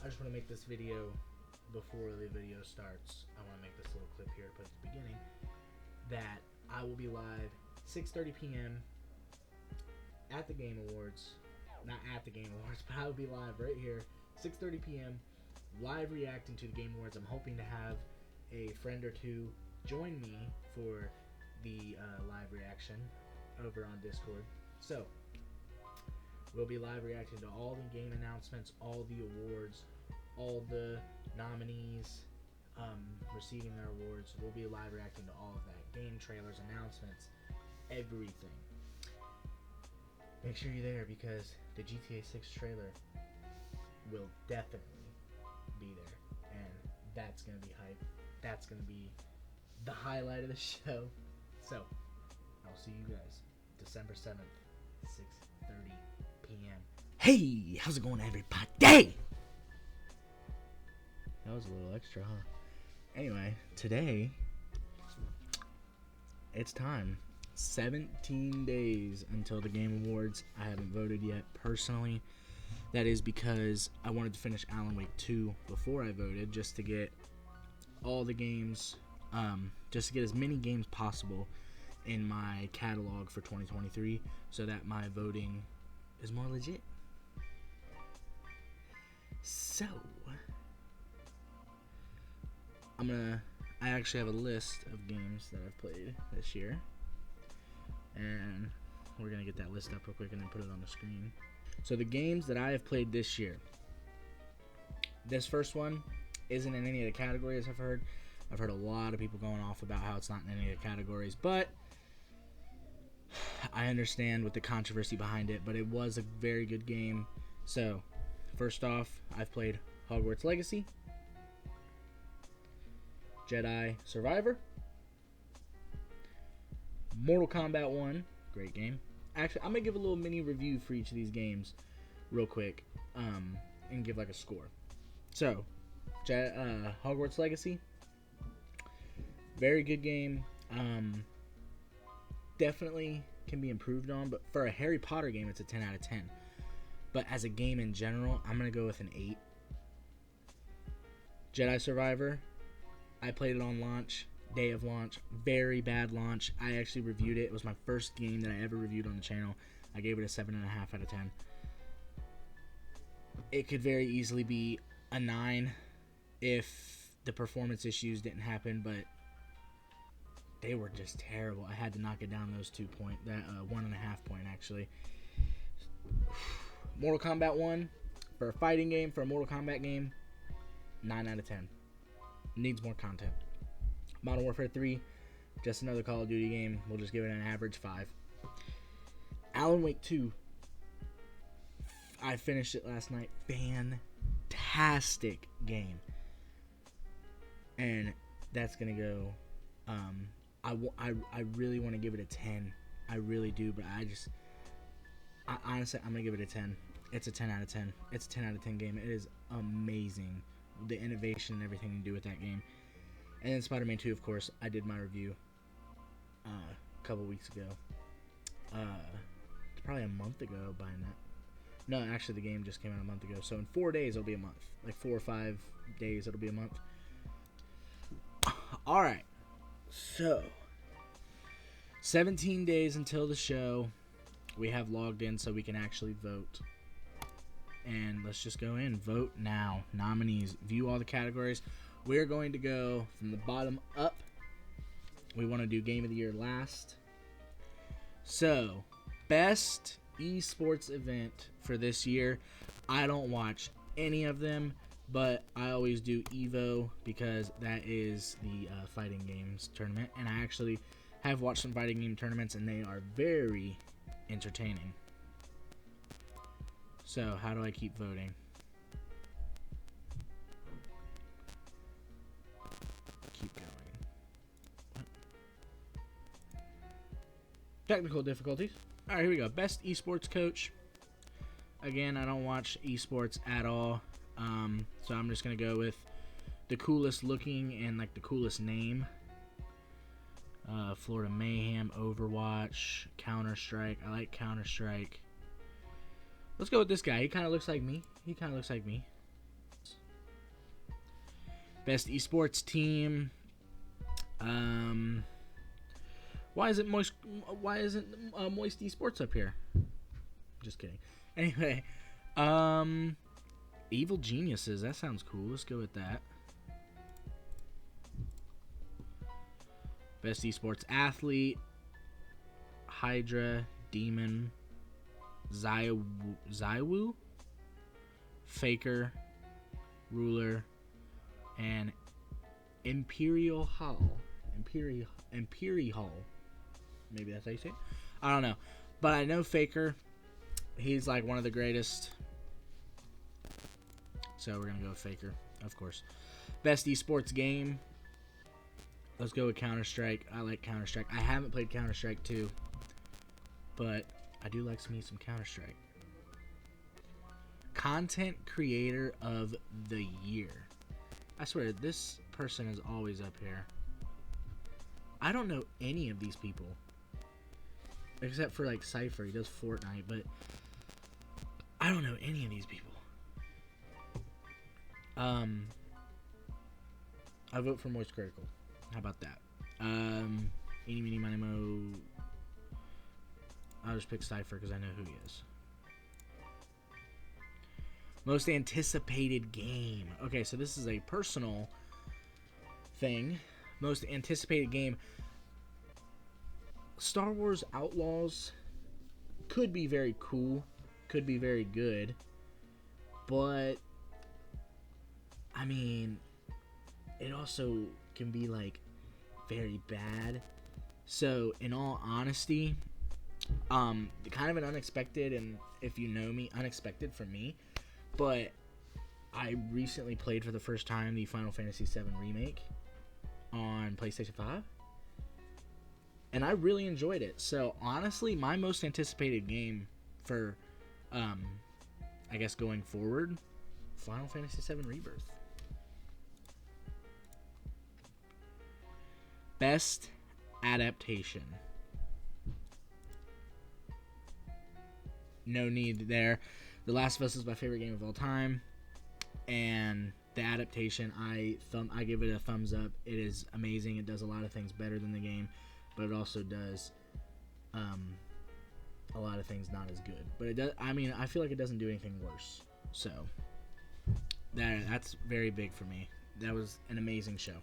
I just want to make this video before the video starts. I want to make this little clip here to put at the beginning that I will be live 6:30 p.m. at the Game Awards. Not at the Game Awards, but I will be live right here 6:30 p.m. live reacting to the Game Awards. I'm hoping to have a friend or two join me for the live reaction over on Discord. So we'll be live reacting to all the game announcements, all the awards, all the nominees receiving their awards. We'll be live reacting to all of that. Game trailers, announcements, everything. Make sure you're there because the GTA 6 trailer will definitely be there. And that's going to be hype. That's going to be the highlight of the show. So, I'll see you guys December 7th, 6:30 p.m. Hey, how's it going, everybody? That was a little extra, huh? Anyway, today, it's time. 17 days until the Game Awards. I haven't voted yet, personally. That is because I wanted to finish Alan Wake 2 before I voted, just to get all the games, just to get as many games possible in my catalog for 2023, so that my voting is more legit. So, I actually have a list of games that I've played this year, and we're gonna get that list up real quick and then put it on the screen. So the games that I have played this year, this first one isn't in any of the categories. I've heard a lot of people going off about how it's not in any of the categories, but I understand with the controversy behind it, but it was a very good game. So first off, I've played Hogwarts Legacy, Jedi Survivor, Mortal Kombat 1, great game. Actually, I'm going to give a little mini review for each of these games real quick, and give like a score. So, Hogwarts Legacy, very good game. Definitely can be improved on, but for a Harry Potter game, it's a 10 out of 10. But as a game in general, I'm going to go with an 8. Jedi Survivor, I played it on launch, day of launch, very bad launch. I actually reviewed it. It was my first game that I ever reviewed on the channel. I gave it a 7.5 out of 10. It could very easily be a 9 if the performance issues didn't happen, but they were just terrible. I had to knock it down those 2 point, that 1.5 point actually. Mortal Kombat 1, for a fighting game, for a Mortal Kombat game, 9 out of 10. Needs more content. Modern Warfare 3, just another Call of Duty game. We'll just give it an average 5. Alan Wake 2, I finished it last night. Fantastic game. And that's going to go, I really want to give it a 10. I really do, but honestly, I'm going to give it a 10. It's a 10 out of 10. It's a 10 out of 10 game. It is amazing. The innovation and everything to do with that game. And then Spider-Man 2, of course, I did my review a couple weeks ago. It's probably a month ago by now. No, actually, the game just came out a month ago. So in 4 days, it'll be a month. Like 4 or 5 days, it'll be a month. All right. So, 17 days until the show. We have logged in so we can actually vote. And let's just go in. Vote now. Nominees. View all the categories. We're going to go from the bottom up. We want to do Game of the Year last. So, best esports event for this year. I don't watch any of them, but I always do EVO because that is the fighting games tournament. And I actually have watched some fighting game tournaments, and they are very entertaining. So, how do I keep voting? Keep going. What? Technical difficulties. Alright, here we go. Best esports coach. Again, I don't watch esports at all. So I'm just going to go with the coolest looking and like the coolest name. Florida Mayhem, Overwatch, Counter-Strike. I like Counter-Strike. Let's go with this guy. He kind of looks like me. Best esports team. Why isn't Moist Esports up here? Just kidding. Anyway, Evil Geniuses. That sounds cool. Let's go with that. Best esports athlete. Hydra, Demon, Zywoo, Faker, Ruler, and Imperial Hall. Imperial. Maybe that's how you say it. I don't know. But I know Faker. He's like one of the greatest. So we're going to go with Faker, of course. Best esports game. Let's go with Counter-Strike. I like Counter-Strike. I haven't played Counter-Strike 2. But I do like some Counter-Strike. Content Creator of the Year. I swear, this person is always up here. I don't know any of these people. Except for, like, Cypher. He does Fortnite, but I don't know any of these people. I vote for Moist Critical. How about that? Eeny, meeny, miny, mo. I'll just pick Cypher because I know who he is. Most anticipated game. Okay, so this is a personal thing. Most anticipated game. Star Wars Outlaws could be very cool. Could be very good. But, I mean, it also can be, like, very bad. So, in all honesty, kind of an unexpected, and if you know me, unexpected for me, but I recently played for the first time the Final Fantasy VII Remake on PlayStation 5, and I really enjoyed it. So honestly, my most anticipated game for I guess going forward, Final Fantasy VII Rebirth. Best adaptation. No need there. The Last of Us is my favorite game of all time, and the adaptation, I give it a thumbs up. It is amazing. It does a lot of things better than the game, but it also does a lot of things not as good. But it does. I mean, I feel like it doesn't do anything worse. So that's very big for me. That was an amazing show.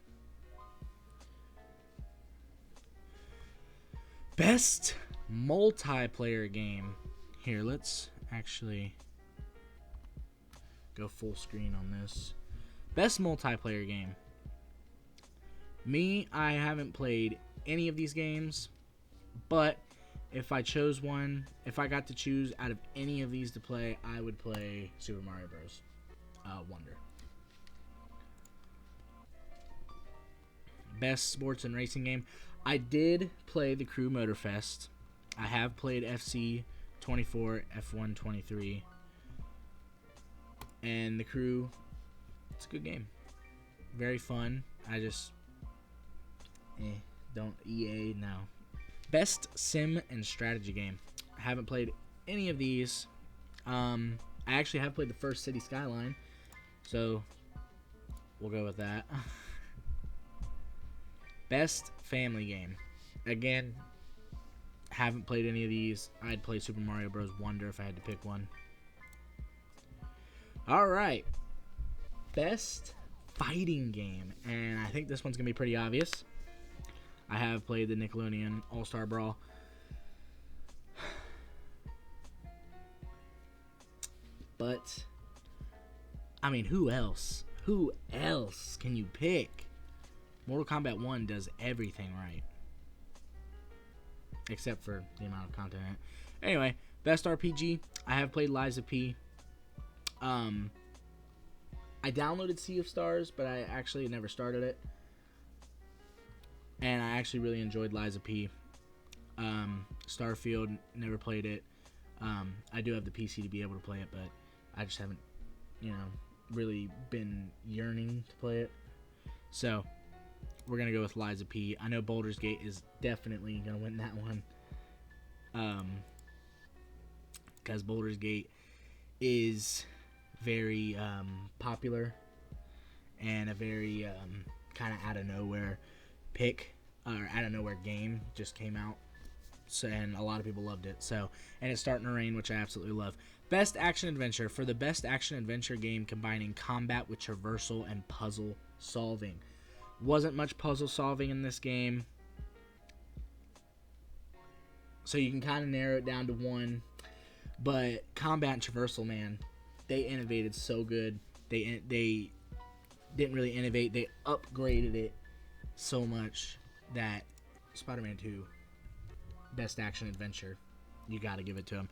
Best multiplayer game. Here, let's actually go full screen on this. Best multiplayer game. Me, I haven't played any of these games, but if I chose one, if I got to choose out of any of these to play, I would play Super Mario Bros. Wonder. Best sports and racing game. I did play the Crew Motorfest. I have played FC 24, F1 23, and the Crew. It's a good game. Very fun. I just don't EA no. Best sim and strategy game. I haven't played any of these. I actually have played the first City Skyline, so we'll go with that. Best family game. Again, haven't played any of these. I'd play Super Mario Bros. Wonder if I had to pick one. Alright. Best fighting game. And I think this one's going to be pretty obvious. I have played the Nickelodeon All-Star Brawl. But, I mean, who else? Who else can you pick? Mortal Kombat 1 does everything right. Except for the amount of content in it. Anyway, best RPG. I have played Lies of P. I downloaded Sea of Stars, but I actually never started it. And I actually really enjoyed Lies of P. Starfield, never played it. I do have the PC to be able to play it, but I just haven't, really been yearning to play it. So, we're going to go with Lies of P. I know Baldur's Gate is definitely going to win that one. Because Baldur's Gate is very popular. and a very kind of out of nowhere pick, or out of nowhere game just came out. So, and a lot of people loved it. So, and it's starting to rain, which I absolutely love. Best action adventure. For the best action adventure game combining combat with traversal and puzzle solving. Wasn't much puzzle solving in this game, so you can kind of narrow it down to one. But combat and traversal, man, they innovated so good. They didn't really innovate. They upgraded it so much that Spider-Man 2, best action adventure, you got to give it to him.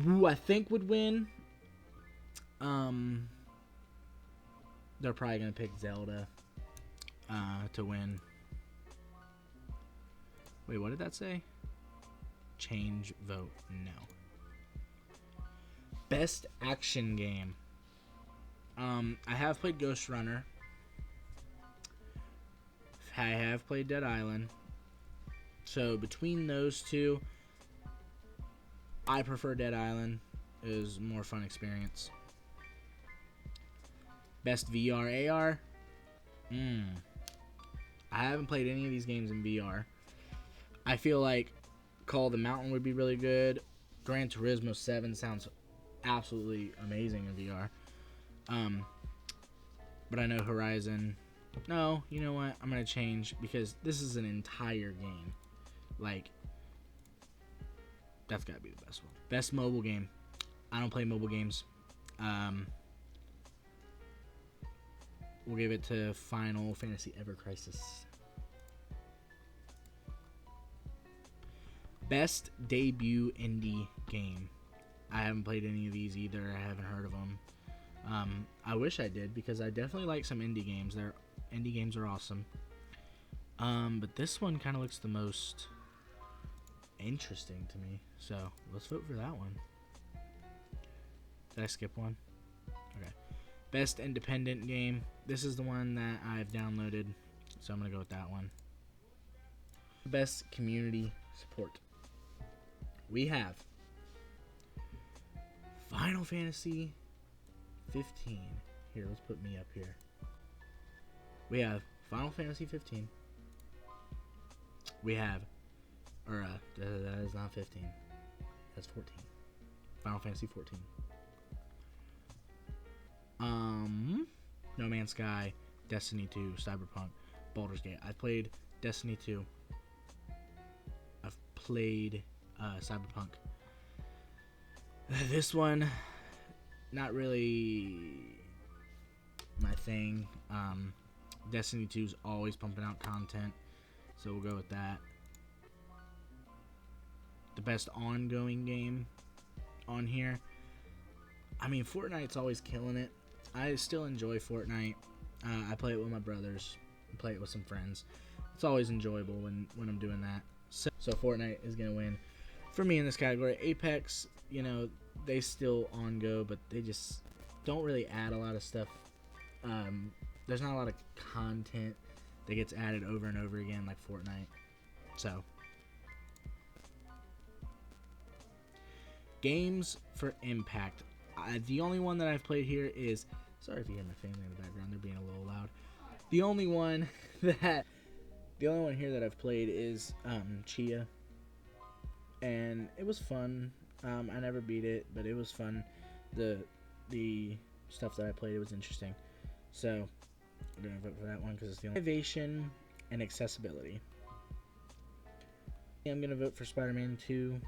Who I think would win, they're probably going to pick Zelda to win. Wait, what did that say? Change vote. No. Best action game. I have played Ghost Runner. I have played Dead Island. So between those two, I prefer Dead Island. It was a more fun experience. Best VR AR. I haven't played any of these games in VR. I feel like Call of the Mountain would be really good. Gran Turismo 7 sounds absolutely amazing in VR. But I know Horizon. No, you know what? I'm going to change because this is an entire game. Like, that's got to be the best one. Best mobile game. I don't play mobile games. We'll give it to Final Fantasy Ever Crisis. Best debut indie game. I haven't played any of these either. I haven't heard of them. I wish I did because I definitely like some indie games. Indie games are awesome. But this one kind of looks the most interesting to me. So let's vote for that one. Did I skip one? Okay. Best independent game. This is the one that I've downloaded, so I'm going to go with that one. Best community support. We have Final Fantasy 15. Here, let's put me up here. We have Final Fantasy 15. We have, that is not 15. That's 14. Final Fantasy 14. No Man's Sky, Destiny 2, Cyberpunk, Baldur's Gate. I played Destiny 2. I've played Cyberpunk. This one, not really my thing. Destiny 2's always pumping out content, so we'll go with that. The best ongoing game on here. I mean, Fortnite's always killing it. I still enjoy Fortnite. I play it with my brothers. I play it with some friends. It's always enjoyable when I'm doing that. So Fortnite is going to win for me in this category. Apex, you know, they still on-go, but they just don't really add a lot of stuff. There's not a lot of content that gets added over and over again like Fortnite. So, games for impact. The only one that I've played here is, sorry if you hear my family in the background, they're being a little loud. The only one here that I've played is Chia, and it was fun. I never beat it, but it was fun. The stuff that I played, it was interesting. So I'm gonna vote for that one because it's the only. Innovation and accessibility. I'm gonna vote for Spider-Man 2.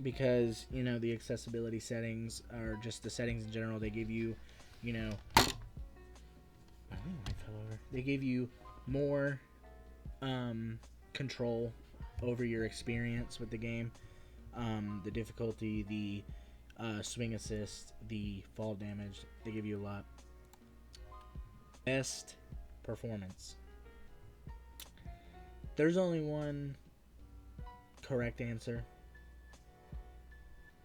Because, you know, the accessibility settings are just the settings in general. They give you, you know, they give you more control over your experience with the game. The difficulty, the swing assist, the fall damage, they give you a lot. Best performance. There's only one correct answer.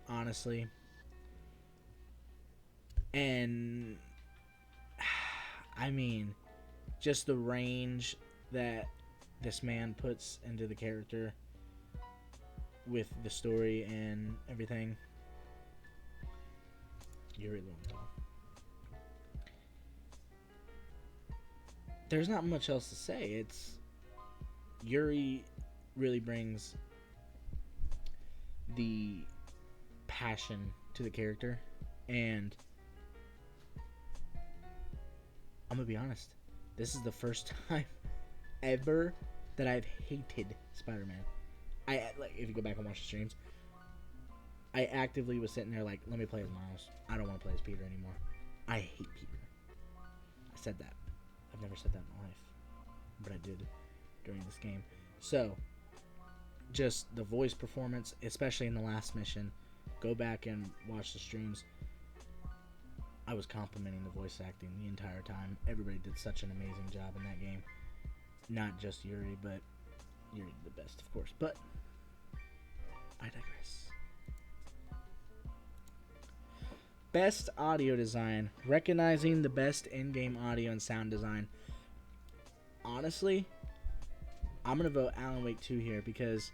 Honestly, and I mean, just the range that this man puts into the character with the story and everything. Yuri Lowenthal. there's not much else to say. It's Yuri really brings the passion to the character, and I'm gonna be honest, this is the first time ever that I've hated Spider-Man. Like, if you go back and watch the streams, I actively was sitting there like, let me play as Miles. I don't want to play as Peter anymore. I hate Peter. I said that. I've never said that in my life, but I did during this game. So, just the voice performance, especially in the last mission. Go back and watch the streams. I was complimenting the voice acting the entire time. Everybody did such an amazing job in that game. Not just Yuri, but Yuri the best, of course. But I digress. Best audio design. Recognizing the best in-game audio and sound design. Honestly, I'm gonna vote Alan Wake 2 here because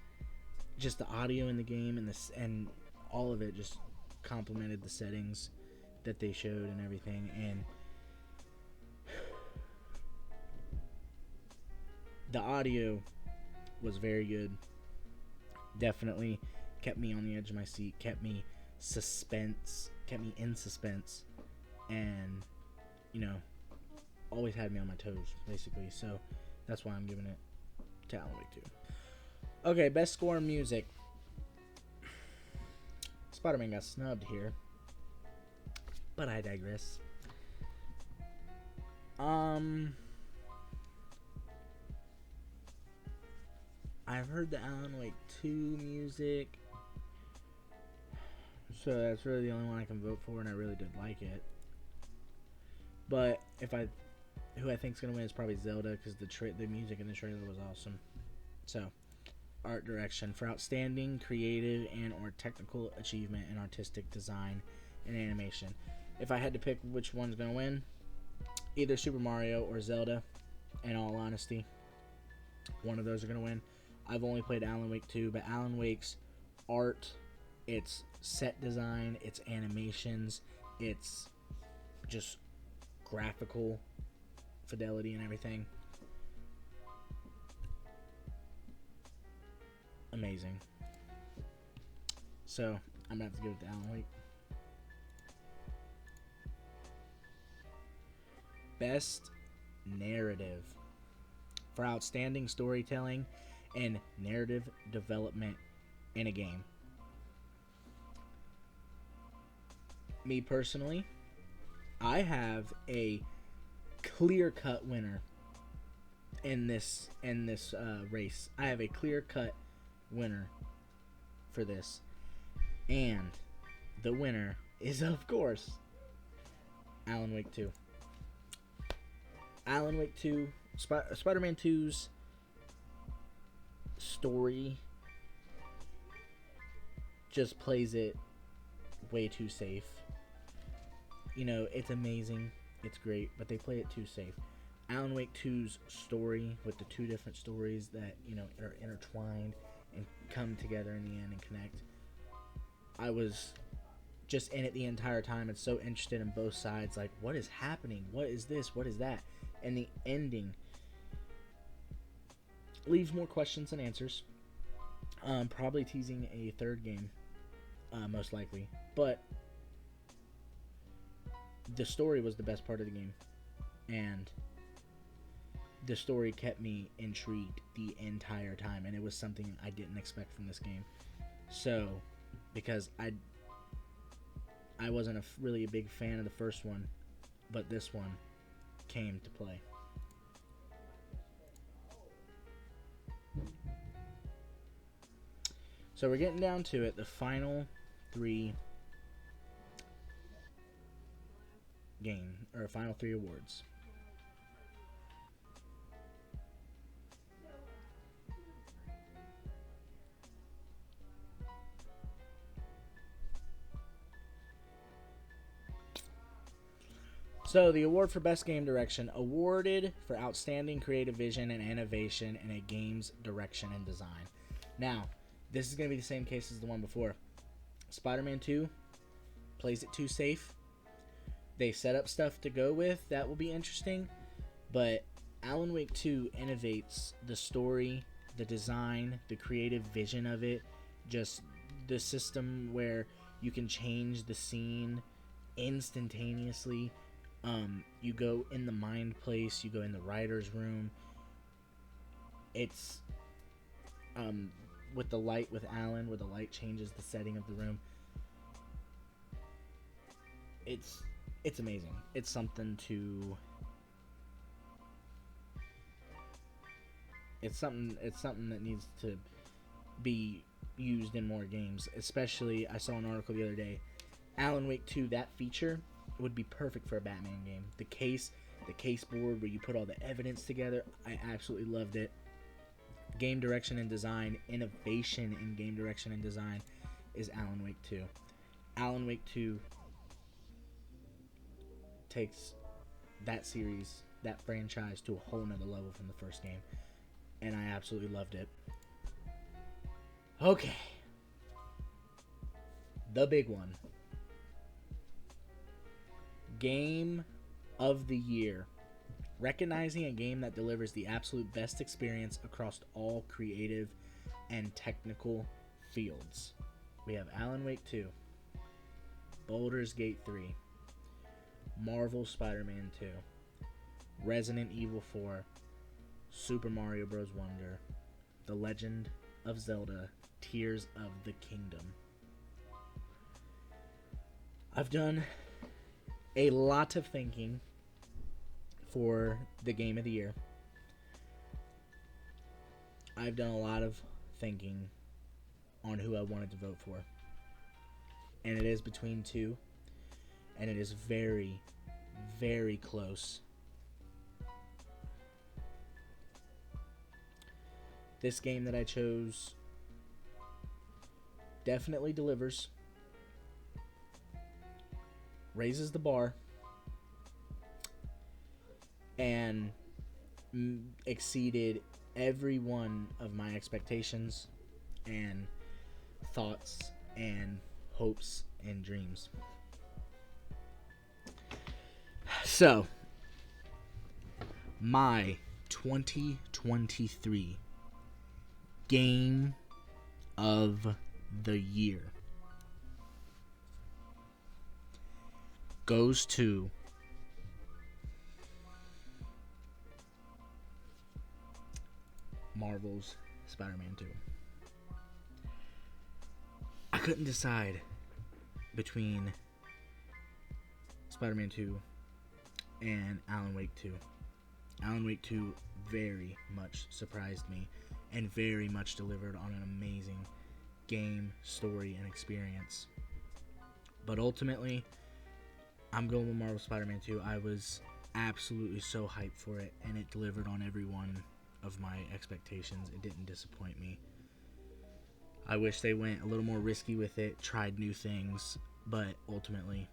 just the audio in the game and all of it just complemented the settings that they showed and everything, and the audio was very good. Definitely kept me on the edge of my seat, kept me in suspense, and always had me on my toes basically. So that's why I'm giving it to Alan Wake 2. Okay, best score in music. Spider-Man got snubbed here, but I digress. I've heard the Alan Wake 2 music, so that's really the only one I can vote for, and I really did like it. But who I think is gonna win is probably Zelda, because the music in the trailer was awesome. So, art direction for outstanding creative and or technical achievement in artistic design and animation. If I had to pick which one's gonna win, either Super Mario or Zelda. In all honesty, one of those are gonna win. I've only played Alan Wake 2, but Alan Wake's art, its set design, its animations, its just graphical fidelity and everything, amazing. So I'm gonna have to give it to Alan Wake. Best narrative for outstanding storytelling and narrative development in a game. Me personally, I have a clear-cut winner in this race. I have a clear-cut winner for this, and the winner is, of course, Alan Wake 2. Alan Wake 2, Spider-Man 2's story just plays it way too safe. It's amazing, it's great, but they play it too safe. Alan Wake 2's story, with the two different stories that are intertwined and come together in the end and connect, I was just in it the entire time and so interested in both sides, like, what is happening, what is this, what is that, and the ending leaves more questions than answers. Probably teasing a third game, most likely, but the story was the best part of the game, and the story kept me intrigued the entire time, and it was something I didn't expect from this game. So, because I wasn't really a big fan of the first one, but this one came to play. So we're getting down to it, the final three final three awards. So, the award for Best Game Direction, awarded for outstanding creative vision and innovation in a game's direction and design. Now, this is going to be the same case as the one before. Spider-Man 2 plays it too safe. They set up stuff to go with that will be interesting, but Alan Wake 2 innovates the story, the design, the creative vision of it, just the system where you can change the scene instantaneously. You go in the mind place, you go in the writer's room. It's with the light with Alan, where the light changes the setting of the room. It's amazing. It's something that needs to be used in more games. Especially, I saw an article the other day, Alan Wake 2, that feature would be perfect for a Batman game. The case board where you put all the evidence together, I absolutely loved it. Game direction and design, innovation in game direction and design is Alan Wake 2. Alan Wake 2 takes that series, that franchise, to a whole nother level from the first game, and I absolutely loved it. Okay, the big one. Game of the year. Recognizing a game that delivers the absolute best experience across all creative and technical fields. We have Alan Wake 2, Baldur's Gate 3, Marvel Spider-Man 2, Resident Evil 4, Super Mario Bros. Wonder, The Legend of Zelda, Tears of the Kingdom. I've done a lot of thinking for the game of the year. I've done a lot of thinking on who I wanted to vote for. And it is between two. And it is very, very close. This game that I chose definitely delivers. Raises the bar. And exceeded every one of my expectations and thoughts and hopes and dreams. So, my 2023 Game of the Year goes to Marvel's Spider-Man 2. I couldn't decide between Spider-Man 2 and Alan Wake 2. Alan Wake 2 very much surprised me and very much delivered on an amazing game, story, and experience. But ultimately, I'm going with Marvel Spider-Man 2. I was absolutely so hyped for it, and it delivered on every one of my expectations. It didn't disappoint me. I wish they went a little more risky with it, tried new things, but ultimately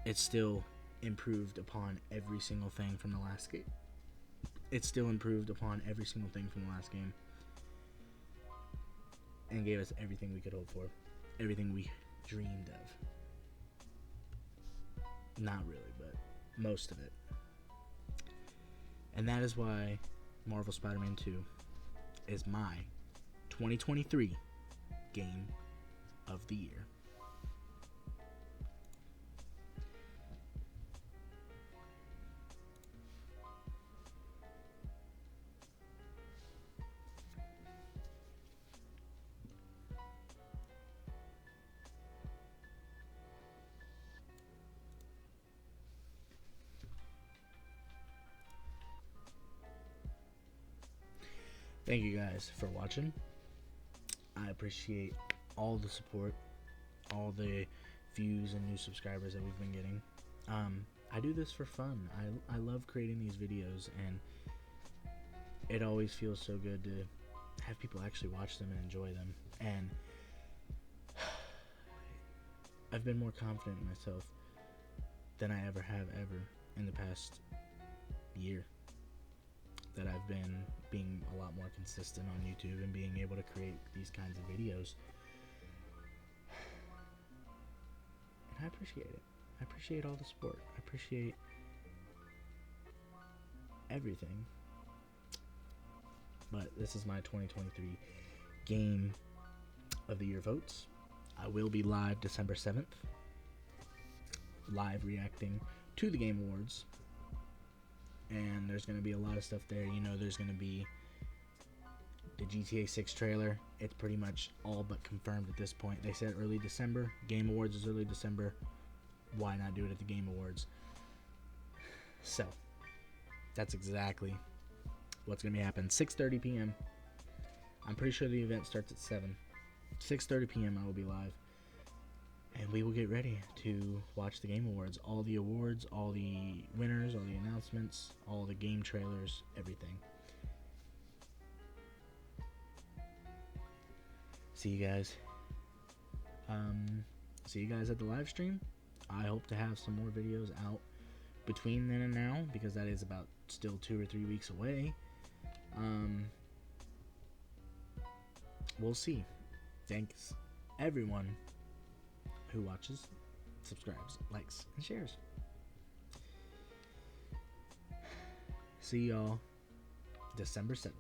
it still improved upon every single thing from the last game. It still improved upon every single thing from the last game and gave us everything we could hope for, everything we dreamed of. Not really, but most of it. And that is why Marvel Spider-Man 2 is my 2023 Game of the Year. Thank you guys for watching. I appreciate all the support, all the views and new subscribers that we've been getting. I do this for fun. I love creating these videos, and it always feels so good to have people actually watch them and enjoy them. And I've been more confident in myself than I ever have in the past year. That I've been being a lot more consistent on YouTube and being able to create these kinds of videos. And I appreciate it. I appreciate all the support. I appreciate everything. But this is my 2023 Game of the Year votes. I will be live December 7th, live reacting to the Game Awards. And there's going to be a lot of stuff there. You know, there's going to be the GTA 6 trailer. It's pretty much all but confirmed at this point. They said early December. Game Awards is early December. Why not do it at the Game Awards? So, that's exactly what's going to be happening. 6:30 p.m. I'm pretty sure the event starts at 7. 6:30 p.m. I will be live. And we will get ready to watch the Game Awards. All the awards, all the winners, all the announcements, all the game trailers, everything. See you guys. See you guys at the live stream. I hope to have some more videos out between then and now, because that is about still 2 or 3 weeks away. We'll see. Thanks everyone who watches, subscribes, likes, and shares. See y'all December 7th.